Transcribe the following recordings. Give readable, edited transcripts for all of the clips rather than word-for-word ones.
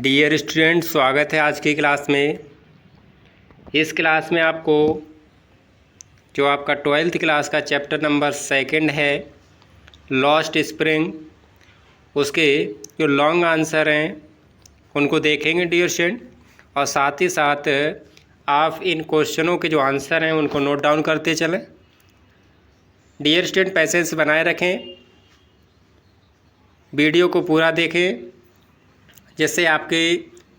Dear student, स्वागत है आज की क्लास में। इस क्लास में आपको जो आपका 12th क्लास का चैप्टर नंबर 2 है लॉस्ट स्प्रिंग, उसके जो लॉन्ग आंसर हैं उनको देखेंगे डियर स्टूडेंट, और साथ ही साथ आप इन क्वेश्चनों के जो आंसर हैं उनको नोट डाउन करते चलें। डियर स्टूडेंट, पैसेंस बनाए रखें, वीडियो को पूरा देखें, जिससे आपके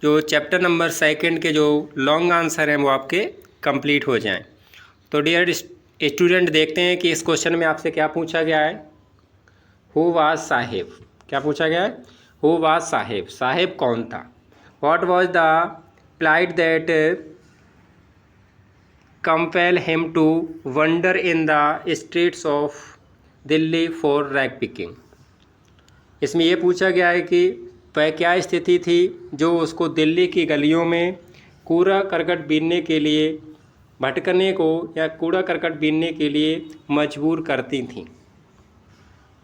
जो चैप्टर नंबर 2 के जो लॉन्ग आंसर हैं वो आपके कंप्लीट हो जाएं। तो डियर स्टूडेंट, देखते हैं कि इस क्वेश्चन में आपसे क्या पूछा गया है। हु वाज साहिब, क्या पूछा गया है? हु वाज साहिब, साहिब कौन था? What was the plight that compel him to wander in the streets of Delhi for rag picking. इसमें ये पूछा गया है कि वह क्या स्थिति थी जो उसको दिल्ली की गलियों में कूड़ा करकट बीनने के लिए भटकने को या कूड़ा करकट बीनने के लिए मजबूर करती थी।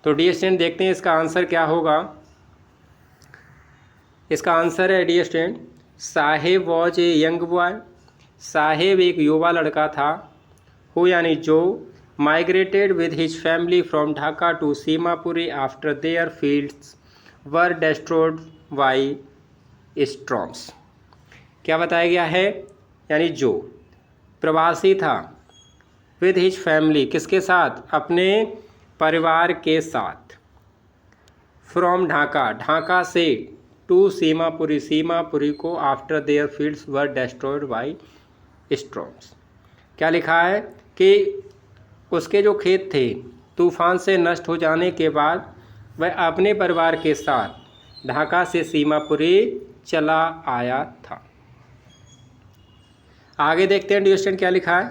तो डियर स्टूडेंट, देखते हैं इसका आंसर क्या होगा। इसका आंसर है dear student, Sahib was a young boy. Sahib एक युवा लड़का था। हु यानी जो migrated with his family from Dhaka to Seemapuri after their fields were destroyed by storms. क्या बताया गया है? यानी जो प्रवासी था विद हिज फैमिली, किसके साथ? अपने परिवार के साथ। फ्रॉम ढाका, ढाका से, टू सीमापुरी, सीमापुरी को, after their fields were destroyed by storms. क्या लिखा है कि उसके जो खेत थे तूफान से नष्ट हो जाने के बाद वह अपने परिवार के साथ ढाका से सीमापुरी चला आया था। आगे देखते हैं डियर स्टूडेंट क्या लिखा है।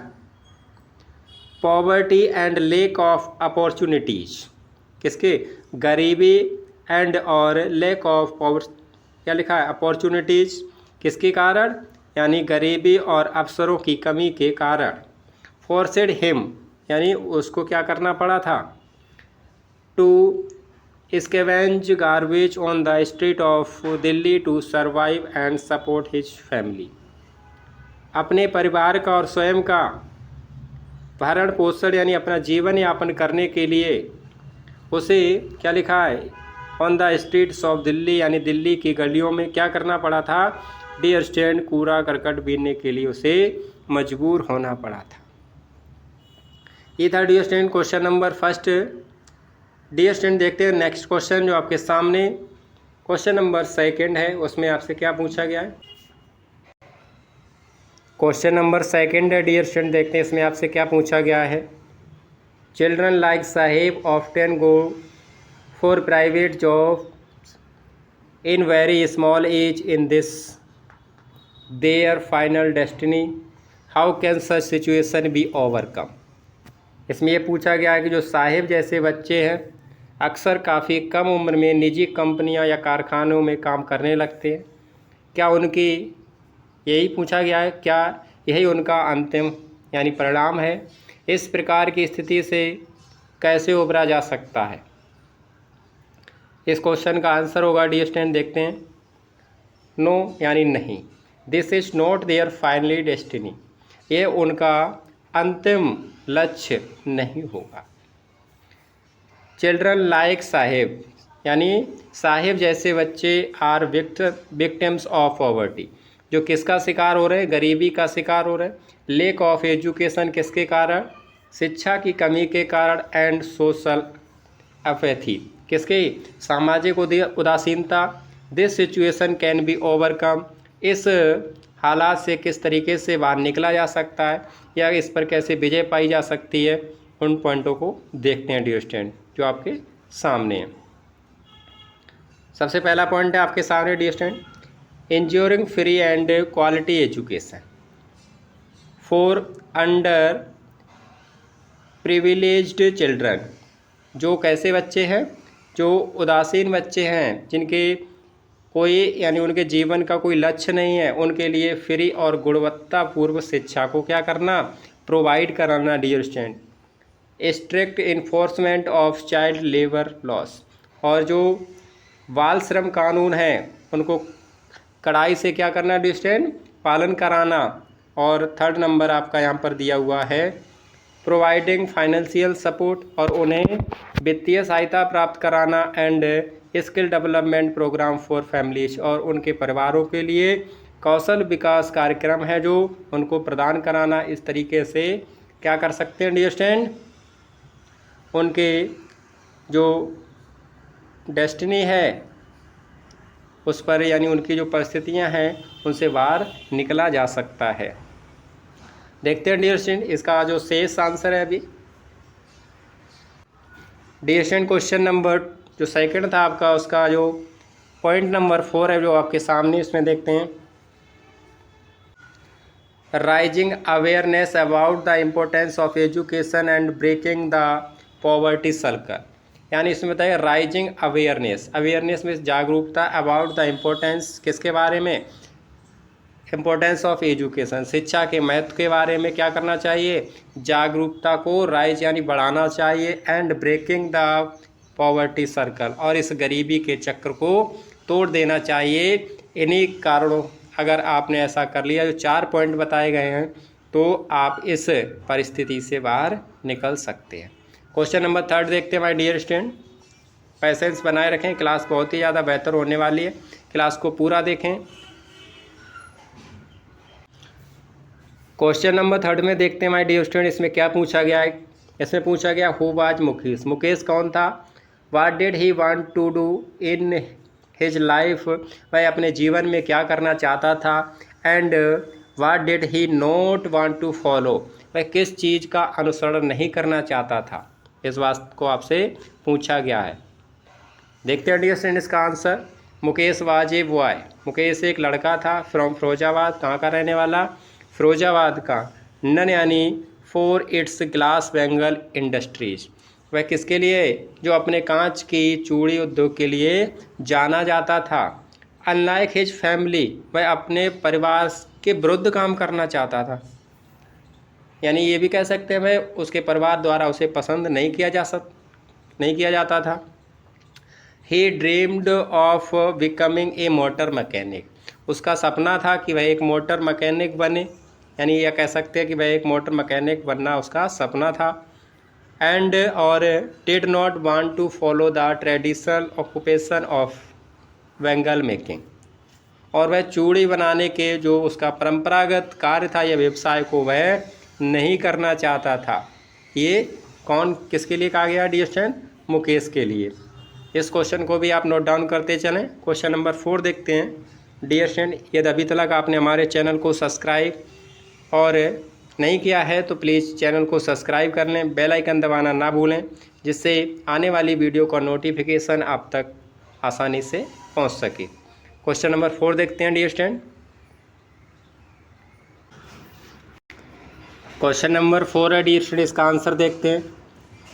Poverty and lack of opportunities, किसके? गरीबी एंड और लेक ऑफ पॉवर्टी, क्या लिखा है? अपॉर्चुनिटीज, किसके कारण? यानी गरीबी और अवसरों की कमी के कारण। फोर्सेड हिम, यानी उसको क्या करना पड़ा था? टू scavenge garbage on the street of Delhi to survive and support his family। अपने परिवार का और स्वयं का भरण पोषण यानी अपना जीवन यापन करने के लिए उसे, क्या लिखा है? On the streets of Delhi, यानी दिल्ली की गलियों में क्या करना पड़ा था डियर स्टूडेंट? कूड़ा करकट बीनने के लिए उसे मजबूर होना पड़ा था। ये था dear student question number 1। Dear student, देखते हैं नेक्स्ट क्वेश्चन जो आपके सामने क्वेश्चन नंबर 2 है, उसमें आपसे क्या पूछा गया है। क्वेश्चन नंबर 2 है डियर स्टूडेंट, देखते हैं इसमें आपसे क्या पूछा गया है। Children like Sahib often go for private job in very small age in this their final destiny, how can such situation be overcome. इसमें यह पूछा गया है कि जो साहिब जैसे बच्चे हैं अक्सर काफ़ी कम उम्र में निजी कंपनियां या कारखानों में काम करने लगते हैं। क्या उनकी, यही पूछा गया है, क्या यही उनका अंतिम यानी परिणाम है? इस प्रकार की स्थिति से कैसे उबरा जा सकता है? इस क्वेश्चन का आंसर होगा डियर स्टूडेंट, देखते हैं, नो यानी नहीं। This is not their finally destiny, ये उनका अंतिम लक्ष्य नहीं होगा। चिल्ड्रन लाइक साहिब, यानी साहिब जैसे बच्चे आर विक्टिम्स ऑफ पॉवर्टी, जो किसका शिकार हो रहे हैं? गरीबी का शिकार हो रहे हैं। लेक ऑफ एजुकेशन, किसके कारण? शिक्षा की कमी के कारण। एंड सोशल अपैथी, किसके? सामाजिक उदासीनता। This situation can be overcome, इस हालात से किस तरीके से बाहर निकला जा सकता है या इस पर कैसे विजय पाई जा सकती है, उन पॉइंटों को देखते हैं डियर स्टूडेंट जो आपके सामने है। सबसे पहला पॉइंट है आपके सामने dear student, ensuring free and quality education for underprivileged children. जो कैसे बच्चे हैं? जो उदासीन बच्चे हैं, जिनके कोई यानी उनके जीवन का कोई लक्ष्य नहीं है, उनके लिए फ्री और गुणवत्तापूर्व शिक्षा को क्या करना? प्रोवाइड कराना dear student. Strict enforcement of child labour laws, और जो बाल श्रम कानून हैं उनको कड़ाई से क्या करना डियर स्टूडेंट, पालन कराना। और 3rd नंबर आपका यहाँ पर दिया हुआ है प्रोवाइडिंग फाइनेंशियल सपोर्ट, और उन्हें वित्तीय सहायता प्राप्त कराना। And skill development programme for families, और उनके परिवारों के लिए कौशल विकास कार्यक्रम है जो उनको प्रदान कराना। इस तरीके से क्या कर सकते हैं डियर स्टूडेंट, उनके जो डेस्टिनी है उस पर, यानी उनकी जो परिस्थितियां हैं उनसे बाहर निकला जा सकता है। देखते हैं डियर स्टूडेंट इसका जो शेष आंसर है अभी। डियर स्टूडेंट क्वेश्चन नंबर जो सेकंड था आपका, उसका जो पॉइंट नंबर 4 है जो आपके सामने, इसमें देखते हैं raising awareness about the importance of education and breaking the poverty circle. यानी इसमें बताया राइजिंग अवेयरनेस, अवेयरनेस में जागरूकता, अबाउट द इम्पोर्टेंस किसके बारे में, इम्पोर्टेंस ऑफ एजुकेशन, शिक्षा के महत्व के बारे में क्या करना चाहिए, जागरूकता को राइज यानी बढ़ाना चाहिए। And breaking the poverty circle, और इस गरीबी के चक्र को तोड़ देना चाहिए। इन्हीं कारणों अगर आपने ऐसा कर लिया, जो 4 पॉइंट बताए गए हैं, तो आप इस परिस्थिति से बाहर निकल सकते हैं। क्वेश्चन नंबर 3 देखते हैं माय डियर स्टूडेंट। पैसेंस बनाए रखें, क्लास बहुत ही ज़्यादा बेहतर होने वाली है, क्लास को पूरा देखें। क्वेश्चन नंबर 3 में देखते हैं माय डियर स्टूडेंट, इसमें क्या पूछा गया है। इसमें पूछा गया हु वाज मुकेश, मुकेश कौन था, what did he want to do in his life, वह अपने जीवन में क्या करना चाहता था। And what did he not want to follow, वह किस चीज़ का अनुसरण नहीं करना चाहता था। इस बात को आपसे पूछा गया है। देखते हैं डियर स्टूडेंट इसका answer. Mukesh was a boy, Mukesh एक लड़का था, फ्रॉम फिरोजाबाद, कहाँ का रहने वाला, फिरोजाबाद का। नन यानी for its glass bangle industries, वह किसके लिए, जो अपने कांच की चूड़ी उद्योग के लिए जाना जाता था। अनलाइक हिज फैमिली, वह अपने परिवार के विरुद्ध काम करना चाहता था, यानी ये भी कह सकते हैं वह उसके परिवार द्वारा उसे पसंद नहीं किया जाता था। He dreamed of becoming a motor mechanic, उसका सपना था कि वह एक मोटर मैकेनिक बने, यानी यह कह सकते हैं कि वह एक मोटर मैकेनिक बनना उसका सपना था। एंड और did not want to follow the traditional occupation of bangle making, और वह चूड़ी बनाने के जो उसका परंपरागत कार्य था या व्यवसाय को वह नहीं करना चाहता था। ये कौन किसके लिए कहा गया डियर स्टूडेंट, मुकेश के लिए। इस क्वेश्चन को भी आप नोट डाउन करते चलें। क्वेश्चन नंबर 4 देखते हैं डियर स्टूडेंट। यदि अभी तक आपने हमारे चैनल को सब्सक्राइब और नहीं किया है तो प्लीज़ चैनल को सब्सक्राइब कर लें, बेल आइकन दबाना ना भूलें, जिससे आने वाली वीडियो का नोटिफिकेशन आप तक आसानी से पहुंच सके। क्वेश्चन नंबर 4 देखते हैं डियर स्टूडेंट। क्वेश्चन नंबर 4 है डियर स्टूडेंट, इसका आंसर देखते हैं।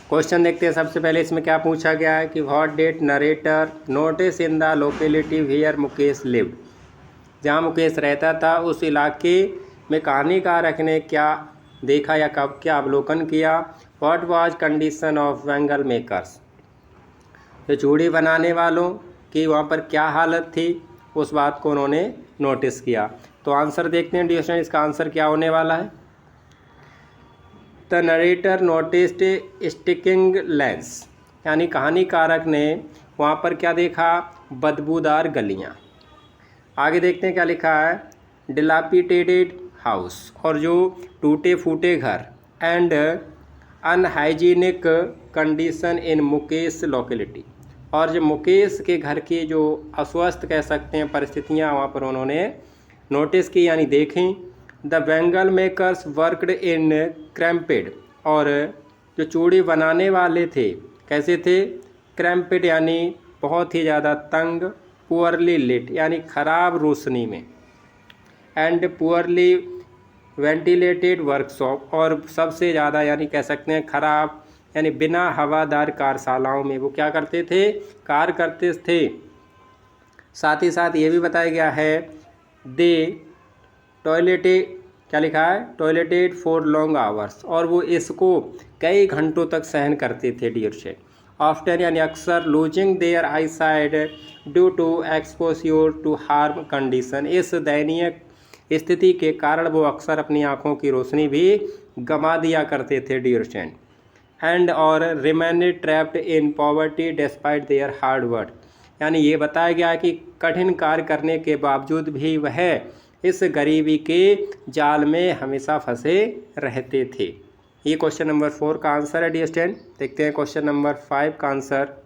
क्वेश्चन देखते हैं। सबसे पहले इसमें क्या पूछा गया है कि what did narrator notice in the locality where Mukesh lived, जहाँ मुकेश रहता था उस इलाके में कहानीकारक ने क्या देखा या कब क्या अवलोकन किया। What was condition of bangle makers, जो चूड़ी बनाने वालों की वहाँ पर क्या हालत थी, उस बात को उन्होंने नोटिस किया। तो आंसर देखते हैं डियर स्टूडेंट, इसका आंसर क्या होने वाला है। The narrator noticed sticking lens, यानी कहानीकारक ने वहाँ पर क्या देखा, बदबूदार गलियाँ। आगे देखते हैं क्या लिखा है, डिलापिटेटेड हाउस, और जो टूटे फूटे घर। And unhygienic condition in Mukesh locality, और जो मुकेश के घर की जो अस्वस्थ कह सकते हैं परिस्थितियाँ वहाँ पर उन्होंने नोटिस की यानी देखी। The bangle makers worked in cramped, और जो चूड़ी बनाने वाले थे कैसे थे, क्रैम्पेड यानी बहुत ही ज़्यादा तंग, पुअरली लिट यानी ख़राब रोशनी में, एंड पुअरली वेंटिलेटेड वर्कशॉप, और सबसे ज़्यादा यानी कह सकते हैं ख़राब यानी बिना हवादार कार्यशालाओं में वो क्या करते थे, कार्य करते थे। साथ ही साथ ये भी बताया गया है दे टॉयलेटेड, क्या लिखा है, टॉयलेटेड फॉर लॉन्ग आवर्स, और वो इसको कई घंटों तक सहन करते थे डियर स्टूडेंट। ऑफ्टन यानी अक्सर losing their eyesight due to exposure to harm condition. इस दयनीय स्थिति के कारण वो अक्सर अपनी आँखों की रोशनी भी गंवा दिया करते थे डियर स्टूडेंट। एंड और remain trapped in poverty despite there hard work, यानी ये बताया गया कि कठिन कार्य करने के बावजूद भी वह इस गरीबी के जाल में हमेशा फंसे रहते थे। ये क्वेश्चन नंबर 4 का आंसर है डियर स्टूडेंट। देखते हैं क्वेश्चन नंबर 5 का answer.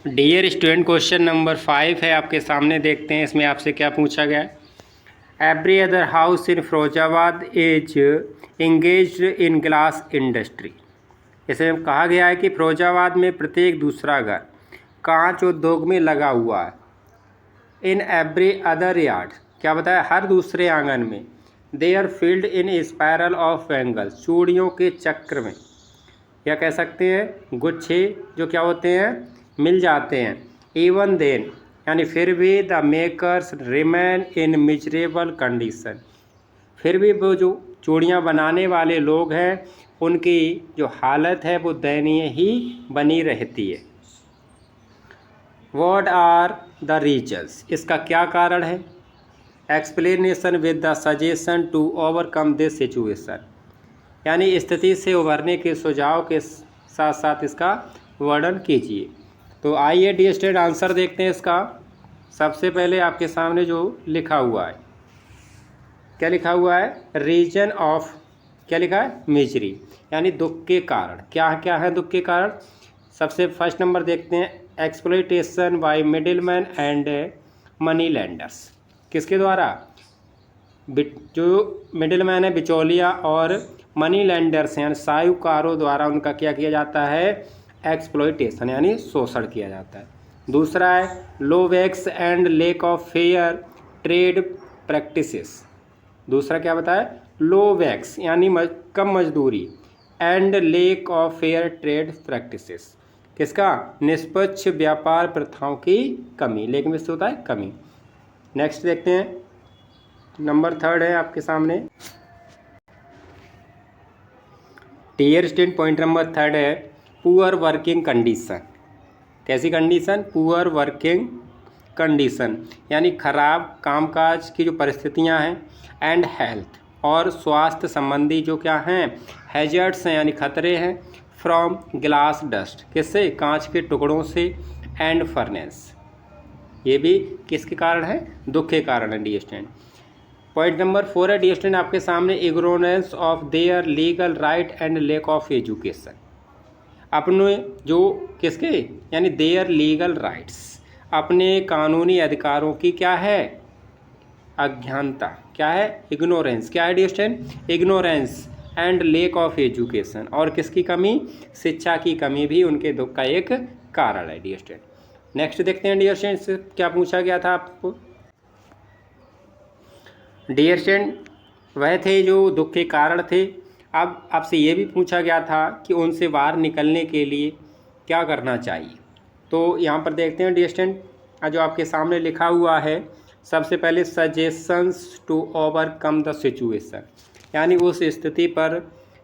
Dear student question number 5 है आपके सामने, देखते हैं इसमें आपसे क्या पूछा गया है। Every other house in Firozabad is engaged in glass industry. इसे कहा गया है कि फिरोजाबाद में प्रत्येक दूसरा घर कांच उद्योग में लगा हुआ है। इन एवरी अदर यार्ड, क्या बताया, हर दूसरे आंगन में। They are filled in spiral of bangles, चूड़ियों के चक्र में, या कह सकते हैं गुच्छे जो क्या होते हैं, मिल जाते हैं। इवन देन, यानी फिर भी the makers remain in miserable condition, फिर भी वो जो चूड़ियाँ बनाने वाले लोग हैं उनकी जो हालत है वो दयनीय ही बनी रहती है। व्हाट आर द रीजन्स, इसका क्या कारण है। Explanation with the suggestion to overcome this situation, यानी स्थिति से उभरने के सुझाव के साथ साथ इसका वर्णन कीजिए। तो आइए डियर स्टूडेंट आंसर देखते हैं इसका। सबसे पहले आपके सामने जो लिखा हुआ है, क्या लिखा हुआ है, रीजन ऑफ, क्या लिखा है, मिजरी, यानी दुख के कारण। क्या क्या है दुख के कारण। सबसे फर्स्ट नंबर देखते हैं, exploitation bye middleman and money lenders, किसके द्वारा, जो मिडिलमैन है बिचौलिया और मनी लेंडर्स यानी साहूकारों द्वारा उनका क्या किया जाता है, एक्सप्लॉयटेशन यानी शोषण किया जाता है। दूसरा है low wages and lack of fair trade practices. दूसरा क्या बताया, लो वैक्स यानी कम मजदूरी, and lack of fair trade practices, किसका, निष्पक्ष व्यापार प्रथाओं की कमी, लेकिन इससे होता है कमी। नेक्स्ट देखते हैं, नंबर 3 है आपके सामने। डियर स्टूडेंट पॉइंट नंबर 3 है पुअर वर्किंग कंडीशन। कैसी कंडीशन, पुअर वर्किंग कंडीशन, यानी खराब कामकाज की जो परिस्थितियां हैं, एंड हेल्थ और स्वास्थ्य संबंधी जो क्या हैं, हैजर्ड्स हैं यानी खतरे हैं, फ्रॉम ग्लास डस्ट, किससे, कांच के टुकड़ों से, एंड फर्नेस, ये भी किसके कारण है, दुख के कारण है डियर स्टूडेंट। पॉइंट नंबर 4 है डियर स्टूडेंट आपके सामने, ignorance of their legal right and lack of education. अपने जो किसके, यानी देयर लीगल राइट्स, अपने कानूनी अधिकारों की क्या है, अज्ञानता, क्या है, इग्नोरेंस, क्या है dear student, ignorance, and lack of education, और किसकी कमी, शिक्षा की कमी भी उनके दुख का एक कारण है डियर स्टूडेंट। नेक्स्ट देखते हैं डियर स्टूडेंट क्या पूछा गया था आपको। डियर स्टूडेंट वह थे जो दुख के कारण थे। अब आपसे ये भी पूछा गया था कि उनसे बाहर निकलने के लिए क्या करना चाहिए। तो यहाँ पर देखते हैं डियर स्टूडेंट जो आपके सामने लिखा हुआ है, सबसे पहले suggestions to overcome the situation, यानी उस स्थिति पर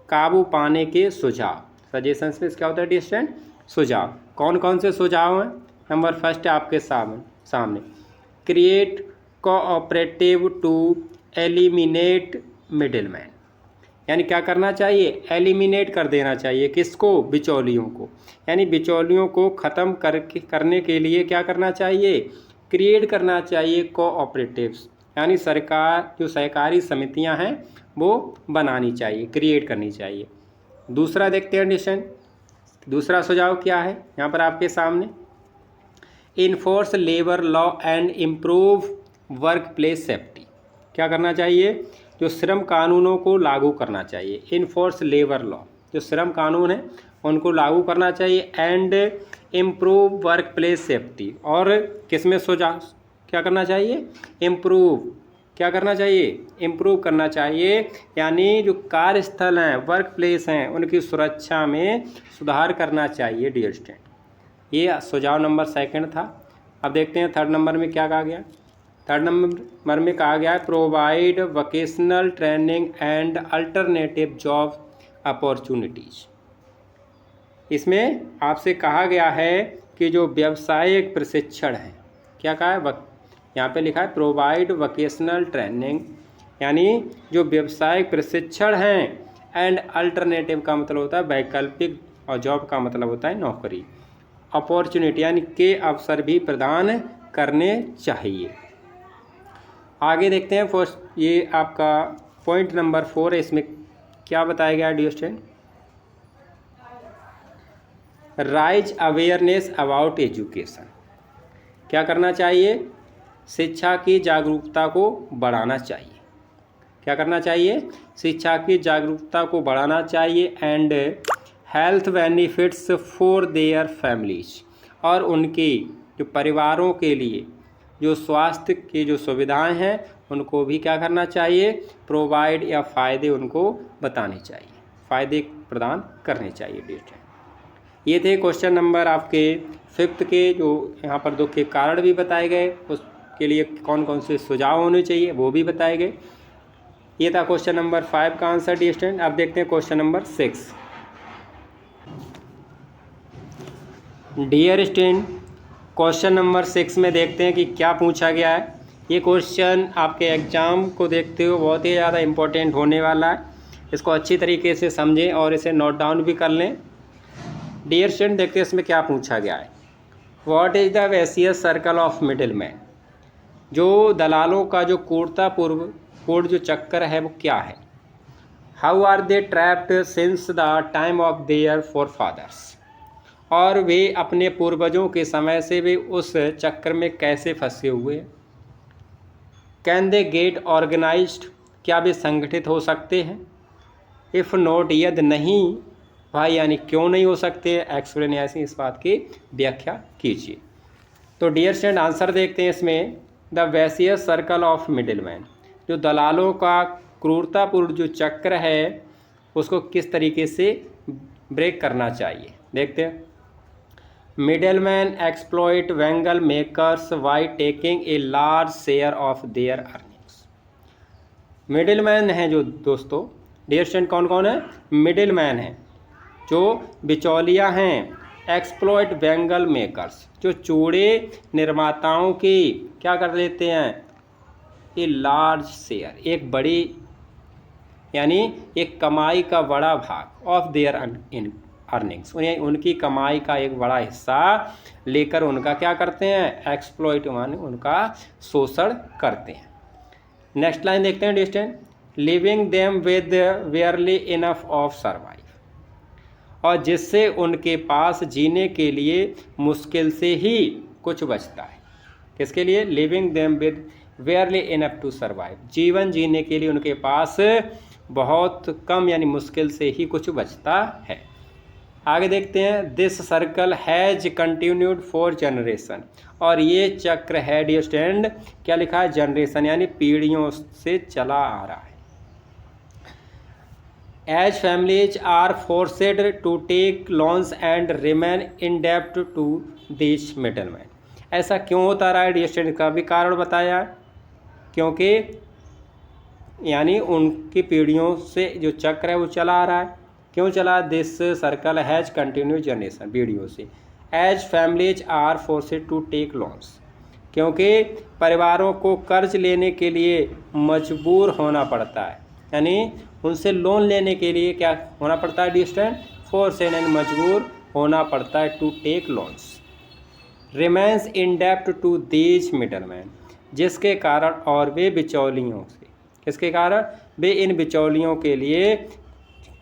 काबू पाने के सुझाव। सजेशंस में क्या होता है डियर स्टूडेंट, सुझाव। कौन कौन से सुझाव हैं, नंबर फर्स्ट है आपके सामने create cooperative to eliminate middleman, यानी क्या करना चाहिए, एलिमिनेट कर देना चाहिए, किसको, बिचौलियों को, यानी बिचौलियों को ख़त्म करने के लिए क्या करना चाहिए, क्रिएट करना चाहिए कोऑपरेटिव्स, यानी सरकार जो सहकारी समितियां हैं वो बनानी चाहिए, क्रिएट करनी चाहिए। दूसरा देखते हैं डिसीजन, दूसरा सुझाव क्या है यहाँ पर आपके सामने, enforce labour law and improve work place safety, क्या करना चाहिए, जो श्रम कानूनों को लागू करना चाहिए, इन्फोर्स लेबर लॉ, जो श्रम कानून है उनको लागू करना चाहिए, and improve work place safety, और किस में सुझाव क्या करना चाहिए, इम्प्रूव, क्या करना चाहिए, इम्प्रूव करना चाहिए, यानी जो कार्यस्थल हैं, वर्क प्लेस हैं, उनकी सुरक्षा में सुधार करना चाहिए डियर स्टूडेंट। ये सुझाव नंबर 2 था। अब देखते हैं 3rd नंबर में क्या कहा गया। 3rd नंबर में कहा गया है provide vocational training and alternative job opportunities. इसमें आपसे कहा गया है कि जो व्यावसायिक प्रशिक्षण है, क्या कहा है, यहाँ पे लिखा है प्रोवाइड वोकेशनल ट्रेनिंग, यानी जो व्यावसायिक प्रशिक्षण हैं, एंड अल्टरनेटिव का मतलब होता है वैकल्पिक, और जॉब का मतलब होता है नौकरी, अपॉर्चुनिटी यानी के अवसर भी प्रदान करने चाहिए। आगे देखते हैं फर्स्ट, ये आपका पॉइंट नंबर 4 है। इसमें क्या बताया गया dear student, rise awareness about education. क्या करना चाहिए, शिक्षा की जागरूकता को बढ़ाना चाहिए। क्या करना चाहिए, शिक्षा की जागरूकता को बढ़ाना चाहिए। And health benefits for their families, और उनके जो परिवारों के लिए जो स्वास्थ्य की जो सुविधाएं हैं उनको भी क्या करना चाहिए, प्रोवाइड या फ़ायदे उनको बताने चाहिए, फ़ायदे प्रदान करने चाहिए डियर। ये थे क्वेश्चन नंबर आपके 5th के, जो यहाँ पर दुख के कारण भी बताए गए, उसके लिए कौन कौन से सुझाव होने चाहिए वो भी बताए गए। ये था क्वेश्चन नंबर 5 का आंसर डियर स्टूडेंट। अब देखते हैं question number 6। Dear student, question number 6 में देखते हैं कि क्या पूछा गया है। ये क्वेश्चन आपके एग्ज़ाम को देखते हुए बहुत ही ज़्यादा इम्पोर्टेंट होने वाला है। इसको अच्छी तरीके से समझें और इसे नोट डाउन भी कर लें। डियर स्टूडेंट, देखते हैं इसमें क्या पूछा गया है। What is the vicious circle of middle man. जो दलालों का जो कोण जो चक्कर है वो क्या है। How are they trapped since the time of their forefathers, और वे अपने पूर्वजों के समय से वे उस चक्कर में कैसे फंसे हुए। कैन दे गेट ऑर्गेनाइज्ड, क्या वे संगठित हो सकते हैं। इफ़ नॉट, यदि नहीं भाई यानी क्यों नहीं हो सकते। एक्सप्लेन, ऐसी इस बात की व्याख्या कीजिए। तो डियर स्टूडेंट, आंसर देखते हैं इसमें। The vicious circle of middle man, जो दलालों का क्रूरतापूर्ण जो चक्र है उसको किस तरीके से ब्रेक करना चाहिए, देखते हैं। Middle man exploit वैंगल makers by taking a large share of their earnings. Middle man है जो दोस्तों, डियर स्टूडेंट, कौन कौन है, मिडिल मैन है जो बिचौलिया हैं। एक्सप्लॉइट बैंगल मेकर्स, जो चूड़े निर्माताओं की क्या कर देते हैं, ए लार्ज शेयर, एक बड़ी यानी एक कमाई का बड़ा भाग, ऑफ देयर अर्निंग्स, उन्हें उनकी कमाई का एक बड़ा हिस्सा लेकर उनका क्या करते हैं, एक्सप्लॉइट माने उनका शोषण करते हैं। नेक्स्ट लाइन देखते हैं distant, leaving them with barely enough of survive, और जिससे उनके पास जीने के लिए मुश्किल से ही कुछ बचता है। किसके लिए, leaving them with barely enough to survive, जीवन जीने के लिए उनके पास बहुत कम यानी मुश्किल से ही कुछ बचता है। आगे देखते हैं, this circle has continued for generation, और ये चक्र है डियर स्टूडेंट, क्या लिखा है, जनरेशन यानी पीढ़ियों से चला आ रहा है। As families are forced to take loans and remain in debt to these middlemen, ऐसा क्यों होता रहा है डियर स्टूडेंट, का भी कारण बताया है। क्योंकि यानी उनकी पीढ़ियों से जो चक्र है वो चला आ रहा है। क्यों चला, this circle has continue generation, पीढ़ियों से। As families are forced to take loans, क्योंकि परिवारों को कर्ज लेने के लिए मजबूर होना पड़ता है, यानी उनसे लोन लेने के लिए क्या होना पड़ता है डियर स्टूडेंट, फोर्सेड यानी मजबूर होना पड़ता है टू टेक लोन्स। रिमेंस इन डेब्ट टू दीज मिडलमैन, जिसके कारण और वे बिचौलियों से, किसके कारण, वे इन बिचौलियों के लिए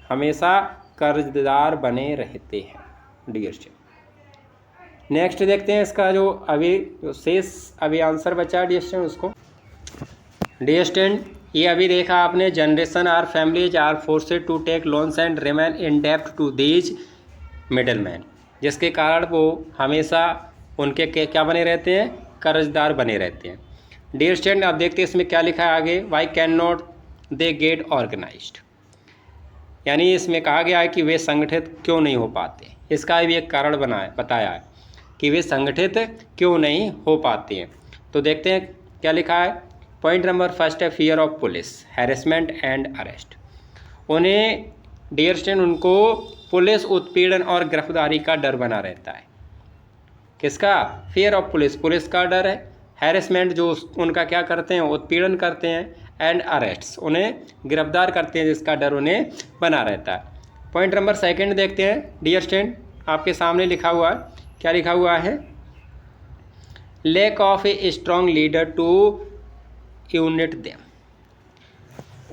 हमेशा कर्जदार बने रहते हैं डियर स्टूडेंट। नेक्स्ट देखते हैं इसका जो अभी जो शेष अभी आंसर बचा डियर स्टूडेंट उसको। डियर स्टूडेंट, ये अभी देखा आपने, generation are families are forced to take loans and remain in डेब्ट टू दीज मिडलमैन, जिसके कारण वो हमेशा उनके क्या बने रहते हैं, कर्जदार बने रहते हैं। डियर स्टूडेंट, आप देखते हैं इसमें क्या लिखा है आगे, why can not they get organized, यानी इसमें कहा गया है कि वे संगठित क्यों नहीं हो पाते। इसका भी एक कारण बताया है कि वे संगठित क्यों नहीं हो पाते हैं। तो देखते हैं क्या लिखा है। पॉइंट नंबर 1 है fear of police, harassment and arrest. उन्हें डियर स्टूडेंट उनको पुलिस उत्पीड़न और गिरफ्तारी का डर बना रहता है। किसका? फियर ऑफ पुलिस, पुलिस का डर है। हैरेसमेंट जो उनका क्या करते हैं, उत्पीड़न करते हैं। एंड अरेस्ट्स उन्हें गिरफ्तार करते हैं जिसका डर उन्हें बना रहता है। पॉइंट नंबर सेकंड देखते हैं डियर स्टूडेंट, आपके सामने लिखा हुआ है, क्या लिखा हुआ है? Lack of a strong leader to unite them,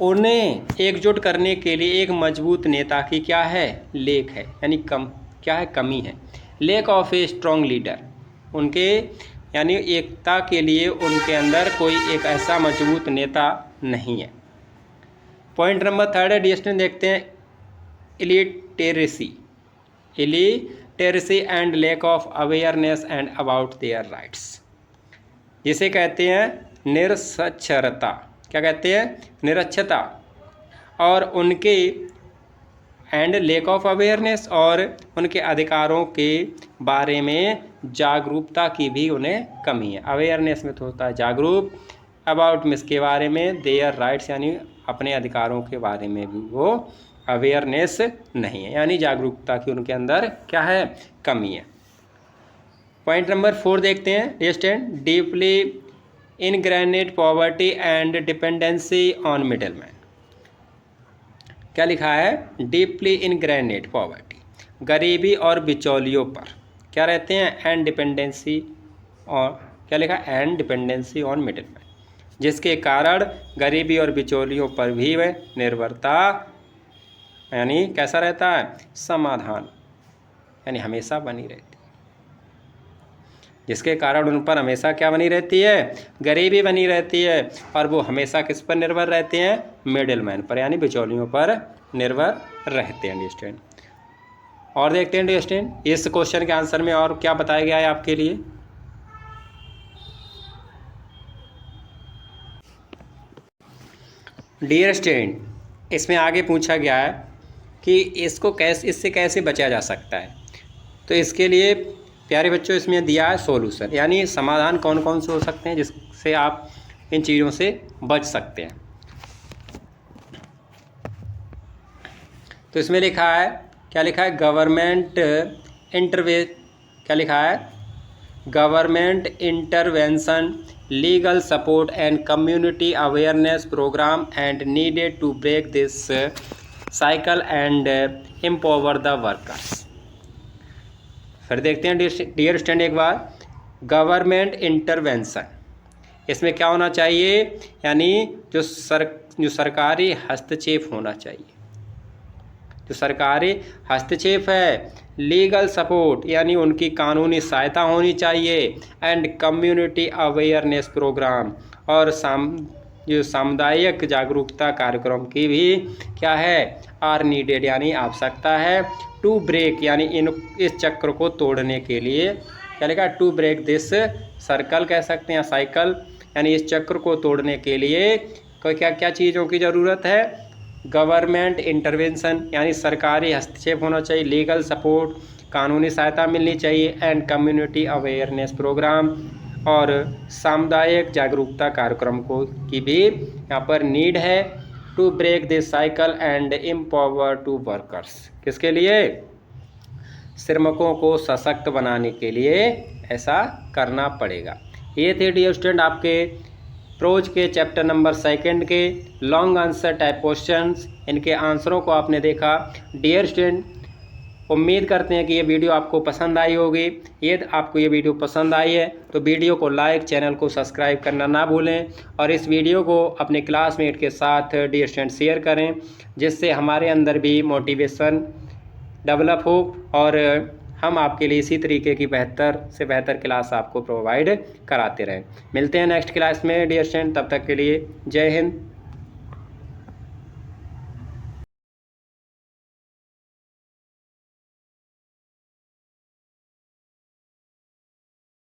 उन्हें एकजुट करने के लिए एक मजबूत नेता की क्या है? लेक है, यानी क्या है? कमी है। Lack of a strong leader, उनके यानी एकता के लिए उनके अंदर कोई एक ऐसा मजबूत नेता नहीं है। पॉइंट नंबर थर्ड है डियर स्टूडेंट, देखते हैं illiteracy and lack of awareness and about their rights, जिसे कहते हैं निरक्षरता। क्या कहते हैं? निरक्षरता। और उनके एंड लैक ऑफ अवेयरनेस, और उनके अधिकारों के बारे में जागरूकता की भी उन्हें कमी है। अवेयरनेस में तो होता है जागरूक, अबाउट में इसके बारे में, देयर राइट्स यानी अपने अधिकारों के बारे में भी वो अवेयरनेस नहीं है, यानी जागरूकता की उनके अंदर क्या है? कमी है। पॉइंट नंबर 4 देखते हैं dear student, deeply ingrained poverty and dependency on middleman. क्या लिखा है? डीपली इनग्रेनेड पॉवर्टी, गरीबी और बिचौलियों पर क्या रहते हैं? एंड डिपेंडेंसी, और क्या लिखा? एंड डिपेंडेंसी ऑन मिडलमैन, जिसके कारण गरीबी और बिचौलियों पर भी वह निर्भरता यानी कैसा रहता है? समाधान, यानी हमेशा बनी रहती है, जिसके कारण उन पर हमेशा क्या बनी रहती है? गरीबी बनी रहती है। और वो हमेशा किस पर निर्भर रहते हैं? मिडिलमैन पर, यानी बिचौलियों पर निर्भर रहते हैं डियर स्टूडेंट। और देखते हैं डियर स्टूडेंट इस क्वेश्चन के आंसर में और क्या बताया गया है आपके लिए। डियर स्टूडेंट इसमें आगे पूछा गया है कि इससे कैसे बचा जा सकता है। तो इसके लिए प्यारे बच्चों इसमें दिया है सॉल्यूशन, यानी समाधान कौन कौन से हो सकते हैं जिससे आप इन चीज़ों से बच सकते हैं। तो इसमें लिखा है, क्या लिखा है? क्या लिखा है? Government intervention, legal support and community awareness program and needed to break this cycle and empower the workers. फिर देखते हैं डियर स्टूडेंट एक बार, गवर्नमेंट इंटरवेंशन, इसमें क्या होना चाहिए? यानी जो सरकारी हस्तक्षेप होना चाहिए, जो सरकारी हस्तक्षेप है। लीगल सपोर्ट यानी उनकी कानूनी सहायता होनी चाहिए। एंड कम्युनिटी अवेयरनेस प्रोग्राम, और जो सामुदायिक जागरूकता कार्यक्रम की भी क्या है? आर नीडेड यानी आवश्यकता है। टू ब्रेक यानी इस चक्र को तोड़ने के लिए, क्या लिखा? टू ब्रेक दिस सर्कल कह सकते हैं, साइकिल, यानी इस चक्र को तोड़ने के लिए क्या क्या चीज़ों की ज़रूरत है? गवर्नमेंट इंटरवेंशन यानी सरकारी हस्तक्षेप होना चाहिए। लीगल सपोर्ट कानूनी सहायता मिलनी चाहिए। एंड कम्युनिटी अवेयरनेस प्रोग्राम, और सामुदायिक जागरूकता कार्यक्रम को की भी यहाँ पर नीड है। To break this cycle and empower to workers, किसके लिए? श्रमिकों को सशक्त बनाने के लिए ऐसा करना पड़ेगा। ये थे डियर स्टूडेंट आपके प्रोज के चैप्टर नंबर 2 के लॉन्ग आंसर टाइप क्वेश्चंस। इनके आंसरों को आपने देखा। डियर स्टूडेंट उम्मीद करते हैं कि ये वीडियो आपको पसंद आई होगी। यदि आपको ये वीडियो पसंद आई है तो वीडियो को लाइक, चैनल को सब्सक्राइब करना ना भूलें, और इस वीडियो को अपने क्लासमेट के साथ डियर स्टूडेंट शेयर करें, जिससे हमारे अंदर भी मोटिवेशन डेवलप हो और हम आपके लिए इसी तरीके की बेहतर से बेहतर क्लास आपको प्रोवाइड कराते रहें। मिलते हैं नेक्स्ट क्लास में डियर स्टूडेंट, तब तक के लिए जय हिंद।